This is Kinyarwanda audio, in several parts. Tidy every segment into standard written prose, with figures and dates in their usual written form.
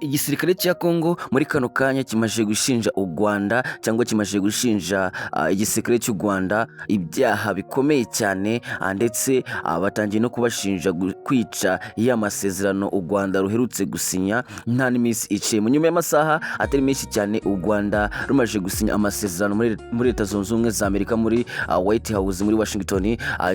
Igisirikare cya Kongo muri kano kanya kimaze gushinja u Rwanda cyangwa kimaze gushinja igisirikare cy'u Rwanda ibyaha bikomeye cyane, ndetse batangiye no kubashinja kwica ya masezerano u Rwanda ruherutse gusinya nta n'iminsi iciye. Mu nyuma y'amasaha atari menshi cyane u Rwanda rumaze gusinya amasezerano muri Leta Zunze Ubumwe za Amerika muri White House muri Washington,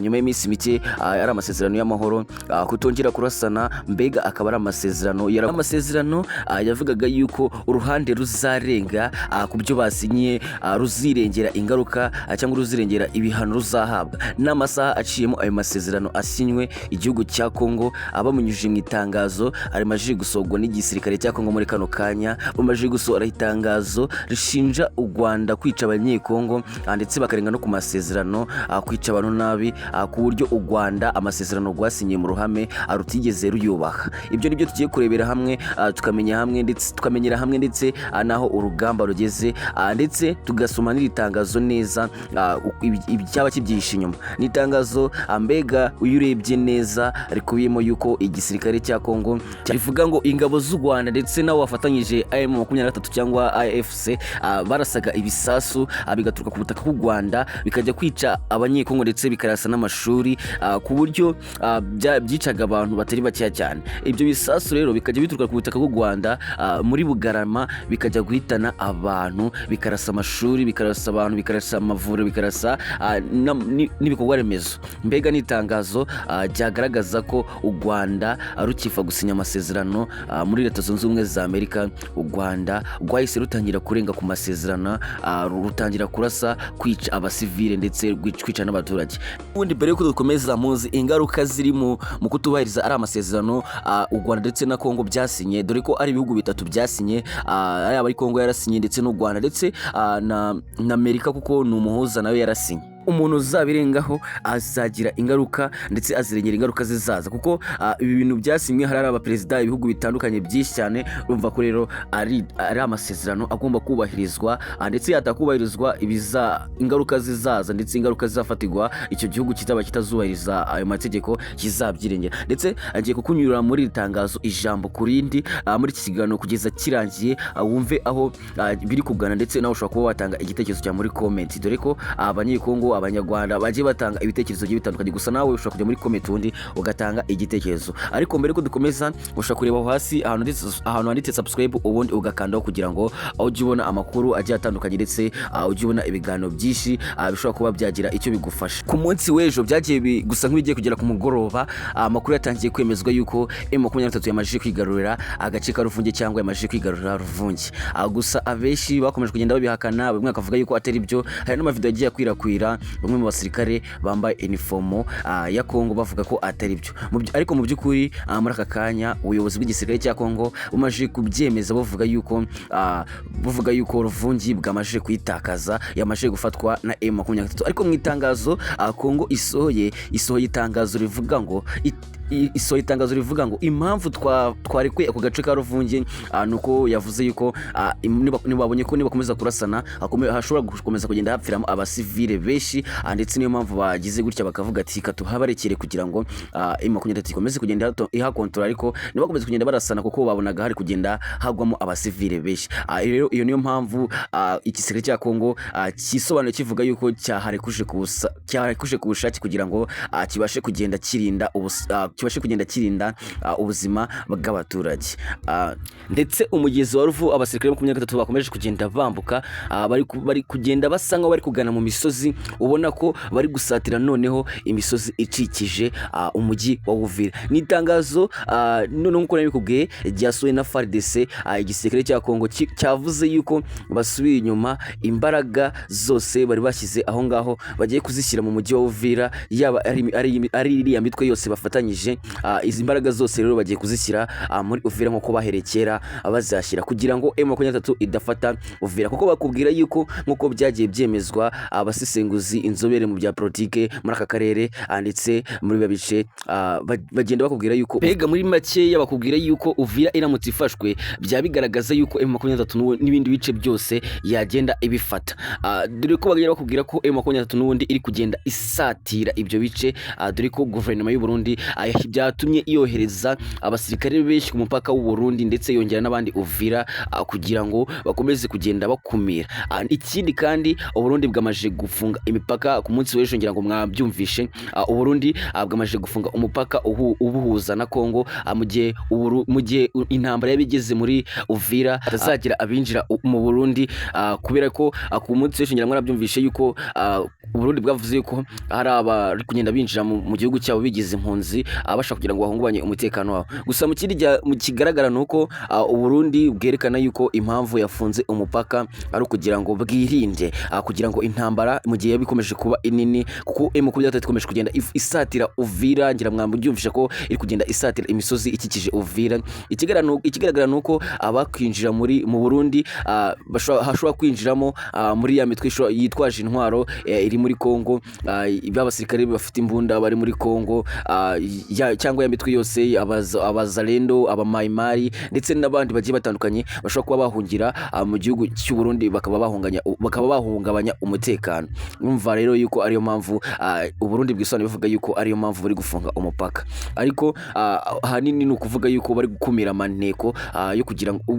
nyuma y'iminsi mike ari amasezerano y'amahoro, kutongera kurasana, mbega akaba ari amasezerano yavugaga yuko uruhande ruzarenga ku byo basinyiye ruzirengera ingaruka cyangwa ruzirengera ibihano ruzahabwa. N'amasaha aciyemo ayo masezerano asinywe, igihugu cya Kongo abamunyujije mu itangazo arimaje gusohorwa n'igisirikare cya Kongo muri kano kanya, bamaje gusohora itangazo rishinja u Rwanda kwica abanyekongo, ndetse bakarenga no ku masezerano kwica abantu nabi, ku buryo u Rwanda amasezerano rwasinyiye mu ruhame rutigeze ruyubaha. Ibyo nibyo tugiye kurebera hamwe, tukamenyera hamwe ndetse naho urugamba rugeze, ndetse tugasoma n'iritangazo neza icyaba kibyihishe inyuma. Ni itangazo mbega iyo urebye neza rikubiyemo yuko igisirikare cya Kongo kivuga ngo ingabo z'u Rwanda ndetse nabo bafatanyije M23 cyangwa AFC barasaga ibisasu bigaturuka ku butaka bw'u Rwanda bikajya kwica abanyekongo ndetse bikarasa n'amashuri, ku buryo byicaga abantu batari bakeya cyane. Ibyo bisasu rero bikajya bituruka ku butaka bw'u Rwanda muri Bugarama bikajya guhitana abantu, bikarasa amashuri, bikarasa abantu, bikarasa amavuriro, bikarasa n'ibikorwa remezo. Mbega n'itangazo ryagaragaza ko u Rwanda rukifa gusinya amasezerano muri Leta Zunze Ubumwe za Amerika, u Rwanda rwahise rutangira kurenga ku masezerano, rutangira kurasa, kwica abasivile ndetse kwica n'abaturage. Ubundi mbere yuko dukomeza, muzi ingaruka ziri mu kutubahiriza ari amasezerano u Rwanda ndetse na Kongo byasinye, dore ko ari ibihugu bitatu byasinye, yaba ari Kongo yarasinye ndetse n'u Rwanda ndetse na Amerika kuko ni umuhuza nawe yarasinye. Umuntu uzabirengaho azagira ingaruka ndetse azirengera ingaruka zizaza, kuko ibi bintu byasinywe hari abaperezida ibihugu bitandukanye byinshi cyane. Urumva ko rero ari amasezerano agomba kubahirizwa, ndetse yatakubahirizwa ingaruka zizaza ndetse ingaruka zizafatirwa icyo gihugu kitaba kitazubahiriza ayo mategeko kizabyirengera. Ndetse agiye kukunyura muri iri tangazo ijambo ku rindi muri iki kiganiro kugeza kirangiye, wumve aho biri kugana, ndetse nawe ushobora kuba watanga igitekerezo cya muri comment, dore ko abanyekongo abanyarwanda bagiye batanga ibitekerezo bigiye bitandukanye, gusa nawe ushobora kujya muri comment undi ugatanga igitekerezo. Ariko mbere ko dukomeza, ushobora kureba hasi ahantu handitse subscribe, ubundi ugakandaho kugira ngo ujye ubona amakuru agiye atandukanye, ndetse ujye ubona ibiganiro byinshi bishobora kuba byagira icyo bigufasha. Ku munsi w'ejo byagiye gusa nk'ibigiye kugera ku mugoroba, amakuru yatangiye kwemezwa yuko M23 yamaze kwigarurira agace ka Ruvungi cyangwa yamaze kwigarurira Ruvungi. Gusa abenshi bakomeje kugenda babihakana, bamwe bakavuga yuko atari byo. Hari n'amavideo yagiye akwirakwira bamwe mu basirikare bambaye uniform ya Kongo bavuga ko atari byo. Ariko mu by'ukuri muri aka kanya ubuyobozi bw'igisirikare cya Kongo bumaje kubyemeza, bavuga yuko Ruvungi bwamaje kwitakaza, yamaje gufatwa na M23. Ariko mu itangazo Kongo isohoye itangazo rivuga ngo impamvu twarekuye ako gace ka Ruvungi nuko yavuze yuko nibabonye ko nibakomeza kurasana hashobora gukomeza kugenda hapfiramo abasivile benshi, ndetse niyo mpamvu bagize gutya bakavuga ati katuhabarekere kugira ngo M23 ikomeze kugenda ihakontrola, ariko nibakomeze kugenda barasana kuko babonaga hari kugenda hagwamo abasivile benshi. Rero iyo niyo mpamvu igisirikare cya Kongo kisobanuye kivuga yuko cyaharekuje ku bushake kugira ngo kibashe kugenda kirinda ubuzima bw'abaturage. Ndetse umugezi wa Ruvu abasirikare 23 bakomeje kugenda bambuka, bari kugenda basa nkaho bari kugana mu misozi, ubona ko bari gusatira noneho imisozi icikije umujyi wa Uvira. Ni itangazo noneho nkuko nabikubwiye ryasohowe na FARDC, igisirikare cya Kongo cyavuze yuko basubiye inyuma, imbaraga zose bari bashyize aho ngaho bagiye kuzishyira mu mujyi wa Uvira, yaba ari iriya mitwe yose bafatanyije. Izi mbaraga zose rero bagiye kuzishyira muri Uvira nk'uko baherekera bazashyira, kugira ngo M23 idafata Uvira, kuko bakubwira yuko nk'uko byagiye byemezwa abasesenguzi, inzobere mu bya politike muri aka karere, ndetse muri babice bagenda bakubwira yuko mbega muri make bakubwira yuko Uvira iramutse ifashwe bya bigaragaza yuko M23 n'ibindi bice byose yagenda ibifata, dore ko bagenda bakubwira ko M23 n'ubundi iri kugenda isatira ibyo bice, dore ko guverinoma y'u Burundi byatumye yohereza abasirikare benshi ku mupaka w'u Burundi ndetse yongera n'abandi Uvira kugira ngo bakomeze kugenda bakumira. Ikindi kandi u Burundi bwamaje gufunga imipaka ku munsi w'ejo, ngira ngo mwabyumvishe. U Burundi bwamaje gufunga umupaka ubuhuza na Kongo mu gihe intambara yabigeze muri Uvira atazagira abinjira mu Burundi, kubera ko ku munsi w'ejo ngira ngo mwabyumvishe yuko u Burundi bwavuze yuko hari abari kugenda binjira mu gihugu cyabo bigize impunzi bashaka kugira ngo bahungabanye umutekano wabo. Gusa mu kigaragara nuko u Burundi bwerekana yuko impamvu yafunze umupaka ari ukugira ngo bwirinde kugira ngo intambara mu gihe yabikomeje kuba inini, kuko M23 ikomeje kugenda isatira Uvira, ngira mwabyumvisha ko iri kugenda isatira imisozi ikikije Uvira. Ikigaragara nuko abakwinjira mu Burundi hashobora kwinjiramo muri ya mitwe yitwaje intwaro iri muri Kongo, abasirikare bafite imbunda bari muri Kongo, cyangwa ya mitwe yose, abazalendo, abamaimari ndetse n'abandi bagiye batandukanye bashobora kuba bahungira mu gihugu cy'u Burundi bakaba bahungabanya umutekano. Numva rero yuko ariyo mpamvu u Burundi bwisobanura bivuga yuko ariyo mpamvu bari gufunga umupaka, ariko ahanini ni ukuvuga yuko bari gukumira amanteko yo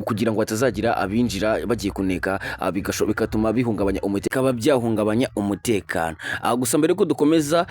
kugira ngo hatazagira abinjira bagiye kuneka bigatuma byahungabanya umutekano. Gusa mbere ko dukomeza,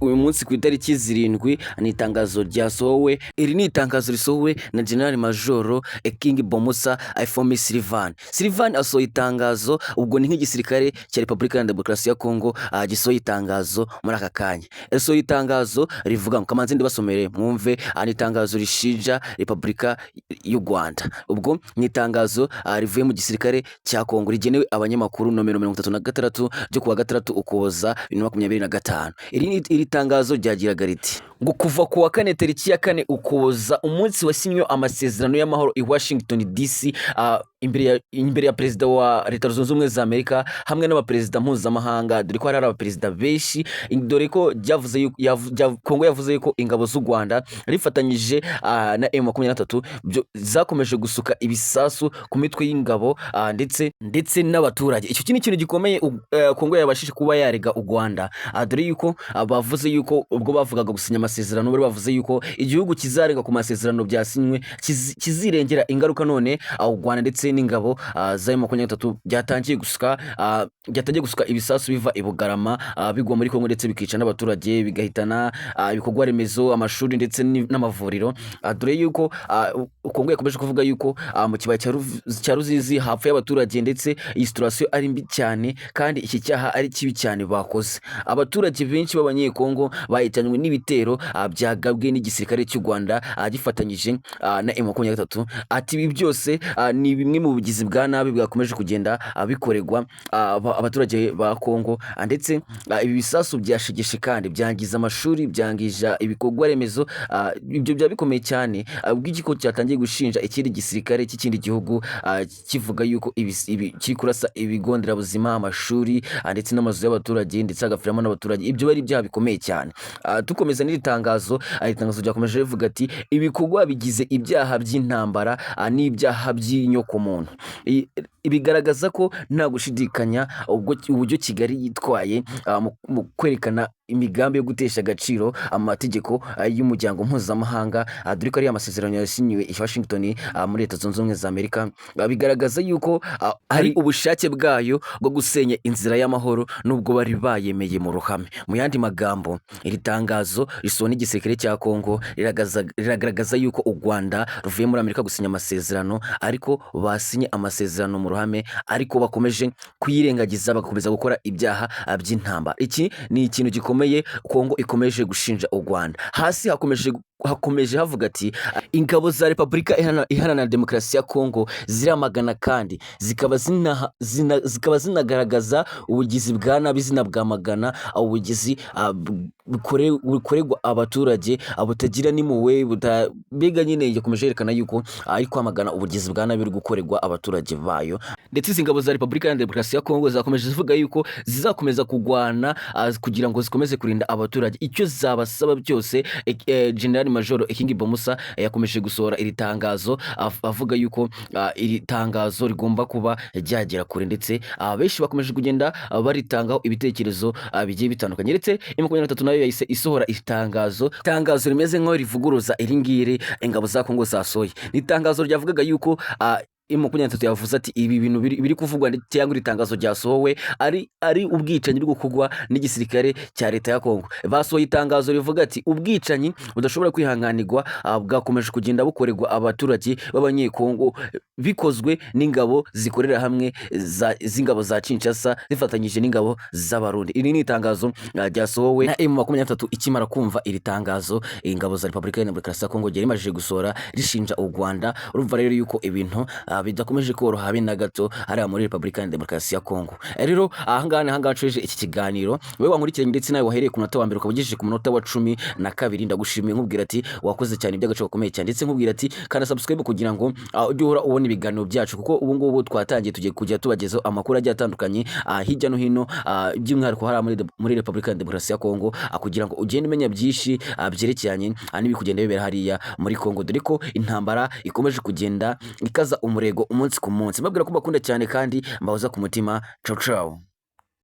uyu munsi ku itariki 7 ni itangazo ryasohowe. Iri ni itangazo risohowe na General Major King Bomusa Ifomi Sylvain asohoye itangazo, ubwo ni nk'igisirikare cya Repubulika ya Demokarasi ya Kongo gisohoye itangazo muri aka kanya. Yasohoye itangazo rivuga ngo kamanzi ndibasomere mwumve, ni itangazo rishinja Repubulika y'u Rwanda. Ubwo ni itangazo rivuye mu gisirikare cya Kongo rigenewe abanyamakuru nomero 36 ryo kuwa 6 Ukuboza 2025. Iri tangazo ryagiraga riti ngo kuva ku wa 4 tariki ya 4 Ukuboza, umunsi wasinywe amasezerano y'amahoro i Washington DC imbere ya perezida wa Leta Zunze Ubumwe za Amerika hamwe n'abaperezida mpuzamahanga, dore ko hari abaperezida benshi, dore ko Kongo yavuze yuko ingabo z'u Rwanda rifatanyije na M23 zakomeje gusuka ibisasu ku mitwe y'ingabo ndetse n'abaturage. Icyo kintu gikomeye Kongo yabashije kuba yarega u Rwanda, dore yuko bavuze yuko ubwo bavugaga gusinya amasezerano bari bavuze yuko igihugu kizarega ku masezerano byasinywe kizirengera ingaruka, none u Rwanda ndetse n'ingabo za M23 byatangiye gusuka ibisasu biva i Bugarama bigwa muri Kongo ndetse bikica n'abaturage, bigahitana ibikorwa remezo, amashuri ndetse n'amavuriro. Dore yuko Kongo yakomeje kuvuga yuko mu kibaya cya Ruzizi hapfuye abaturage ndetse iyi situation ari mbi cyane kandi iki cyaha ari kibi cyane bakoze. Abaturage benshi b'abanyekongo bahitanywe n'ibitero byagabwe n'igisirikare cy'u Rwanda gifatanyije na M23. Ati ibi byose ni bimwe mu bugizi bwa nabi bwakomeje kugenda bikorerwa abaturage ba Kongo, ndetse ibi bisasu byashegeshe kandi byangiza amashuri, byangije ibikorwa remezo. Ibyo bya bikomeye cyane ubw'igiko cyatangiye gushinja ikindi gisirikare cy'ikindi gihugu kivuga yuko kiri kurasa ibigo nderabuzima, amashuri ndetse n'amazu y'abaturage ndetse agafiramo n'abaturage. Ibyo bari ibyaha bikomeye cyane. Tukomeza n'iri tangazo ryakomeje rivuga ati ibikorwa bigize ibyaha by'intambara n'ibyaha by'inyokomuntu. Ibigaragaza ko nta gushidikanya uburyo Kigali yitwaye mu kwerekana imigambi yo gutesha agaciro amategeko y'umuryango mpuzamahanga, dore ko ari amasezerano yasinyiwe i Washington muri Leta Zunze Ubumwe za Amerika. Bigaragaza yuko hari ubushake bwayo bwo gusenya inzira y'amahoro nubwo bari bayemeye mu ruhame. Mu yandi magambo, iri tangazo risona igisirikare cya Kongo riragaragaza yuko u Rwanda ruvuye muri Amerika gusinya amasezerano, ariko basinye amasezerano mu ruhame, ariko bakomeje kuyirengagiza bagakomeza gukora ibyaha by'intambara. Iki ni ikintu gikomeye Kongo ikomeje gushinja u Rwanda. Hasi hakomeje havuga ati ingabo za Repubulika Iharanira Demokarasi ya Kongo ziramagana kandi zikaba zinagaragaza ubugizi bwa nabi, zinabwamagana ubugizi bukorerwa abaturage butagira n'impuhwe, mbega nyine yakomeje yerekana yuko ari kwamagana ubugizi bwa nabi buri gukorerwa abaturage bayo. Ndetse izi ngabo za Repubulika Iharanira Demokarasi ya Kongo zakomeje zivuga yuko zizakomeza kurwana kugira ngo zikomeze kurinda abaturage. Icyo zabasaba byose General Major King Bamusa yakomeje gusohora iri tangazo avuga yuko iri tangazo rigomba kuba ryagera kure, ndetse benshi bakomeje kugenda baritangaho ibitekerezo bigiye bitandukanye, ndetse M23 nayo yahise isohora itangazo rimeze nko rivuguruza iri ngiri ingabo za Kongo zasohoye. Ni itangazo ryavugaga yuko M23 yavuze ati ibi bintu biri kuvugwa cyangwa itangazo ryasohowe ari ubwicanyi bwo kugwa n'igisirikare cya leta ya Kongo. Basohoye itangazo rivuga ati ubwicanyi budashobora kwihanganirwa bwakomeje kugenda bukorerwa abaturage b'abanyekongo bikozwe n'ingabo zikorera hamwe z'ingabo za Kinshasa zifatanyije n'ingabo z'abarundi. Iri ni itangazo ryasohowe na M23 ikimara kumva iri tangazo ingabo za Repubulika ya Demokarasi ya Kongo ryarimaje gusohora rishinja u Rwanda. Urumva rero yuko ibintu bidakomeje koroha habe na gato ari muri Repubulika ya Demokarasi ya Kongo. Rero ahangaha nceje iki kiganiro, wewe wankurikiranye ndetse nawe wahereye ku munota wa mbere ukabugejeje ku munota wa 12, ndagushimiye nkubwira ati wakoze cyane iby'agaciro gakomeye cyane, ndetse nkubwira ati kana subscribe kugira ngo ujye uhora ubona ibiganiro byacu, kuko ubu ngubu twatangiye tugiye kujya tubagezaho amakuru agiye atandukanye hirya no hino by'umwihariko hari muri Repubulika ya Demokarasi ya Kongo, kugira ngo ugende umenya byinshi byerekeranye n'ibikugenda bibera hariya muri Kongo, dore ko intambara ikomeje kugenda ikaza umurego umunsi ku munsi. Mbabwira ko mbakunda cyane kandi mbahoza ku mutima. Ciao ciao.